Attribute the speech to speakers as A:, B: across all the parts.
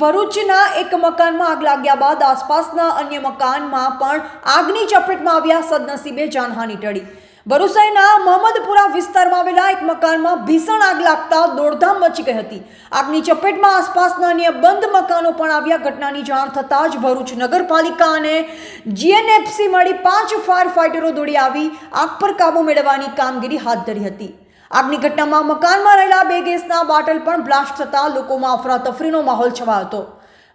A: ભરૂચના એક મકાનમાં આગ લાગ્યા બાદ આસપાસના અન્ય મકાનમાં પણ આગની ચપેટમાં આવ્યા. સદનસીબે જાનહાનિ ટળી. ભરૂચ શહેરના મહમદપુરા વિસ્તારમાં આવેલા એક મકાનમાં ભીષણ આગ લાગતા દોડધામ મચી ગઈ હતી. આગની ચપેટમાં આસપાસના અન્ય બંધ મકાનો પણ આવ્યા. ઘટનાની જાણ થતાં જ ભરૂચ નગરપાલિકા અને GNFC મળી 5 ફાયર ફાઇટરો દોડી આવી આગ પર કાબુ મેળવવાની કામગીરી હાથ ધરી હતી. આગની ઘટનામાં મકાનમાં રહેલા 2 ગેસના બાટલ પણ બ્લાસ્ટ થતાં લોકોમાં અફરાતફરીનો માહોલ છવાયો હતો.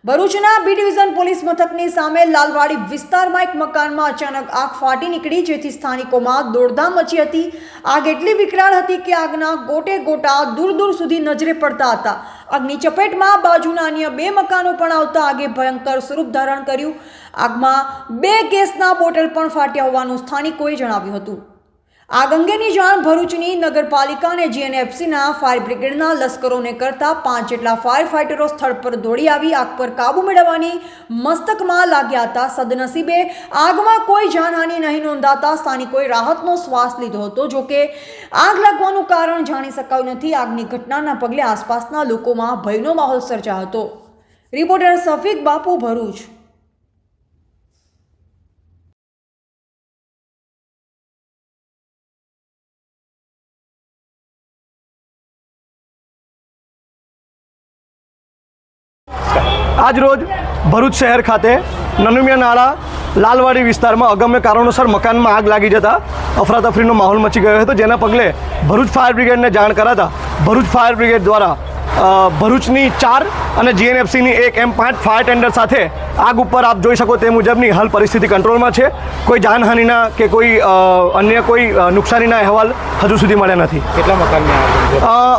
A: ભરૂચના B ડિવિઝન પોલીસ મથકની સામે લાલવાડી વિસ્તારમાં એક મકાનમાં અચાનક આગ ફાટી નીકળી, જેથી સ્થાનિકોમાં દોડધામ મચી હતી. આગ એટલી વિકરાળ હતી કે આગના ગોટે ગોટા દૂર દૂર સુધી નજરે પડતા હતા. આગની ચપેટમાં બાજુના અન્ય 2 મકાનો પણ આવતા આગે ભયંકર સ્વરૂપ ધારણ કર્યું. આગમાં 2 ગેસના બોટલ પણ ફાટ્યા હોવાનું સ્થાનિકોએ જણાવ્યું હતું. આગ અંગેની જાણ ભરૂચની નગરપાલિકા અને GNFCના ફાયર બ્રિગેડના લશ્કરોને કરતા 5 જેટલા ફાયર ફાઇટરો સ્થળ પર દોડી આવી આગ પર કાબુ મેળવવાની મસ્તકમાં લાગ્યા હતા. સદનસીબે આગમાં કોઈ જાનહાનિ નહીં નોંધાતા સ્થાનિકોએ રાહતનો શ્વાસ લીધો હતો. જોકે આગ લાગવાનું કારણ જાણી શકાયું નથી. આગની ઘટનાના પગલે આસપાસના લોકોમાં ભયનો માહોલ સર્જાયો હતો. રિપોર્ટર સફીક બાપુ, ભરૂચ.
B: આજ રોજ ભરૂચ શહેર ખાતે નનુમિયા નાળા લાલવાડી વિસ્તારમાં અગમ્ય કારણોસર મકાનમાં આગ લાગી જતા અફરાતફરીનો માહોલ મચી ગયો હતો. જેના પગલે ભરૂચ ફાયર બ્રિગેડને જાણ કરાતા ભરૂચ ફાયર બ્રિગેડ દ્વારા ભરૂચની 4 અને GNFCની 1 એમ 5 ફાયર ટેન્ડર સાથે આગ ઉપર આપ જોઈ શકો તે મુજબની હાલ પરિસ્થિતિ કંટ્રોલમાં છે. કોઈ જાનહાનિના કે કોઈ અન્ય કોઈ નુકસાનીના અહેવાલ હજુ સુધી મળ્યા નથી.
C: કેટલા મકાનમાં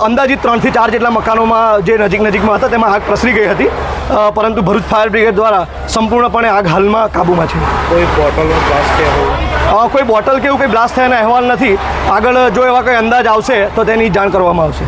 B: અંદાજિત 3 થી 4 જેટલા મકાનોમાં જે નજીકમાં હતા તેમાં આગ પ્રસરી ગઈ હતી, પરંતુ ભરૂચ ફાયર બ્રિગેડ દ્વારા સંપૂર્ણપણે આગ હાલમાં કાબૂમાં છે.
C: કોઈ બોટલનો બ્લાસ્ટ થયો
B: કોઈ બોટલ કે એવું કંઈ બ્લાસ્ટ થયાના અહેવાલ નથી. આગળ જો એવા કંઈ અંદાજ આવશે તો તેની જાણ કરવામાં આવશે.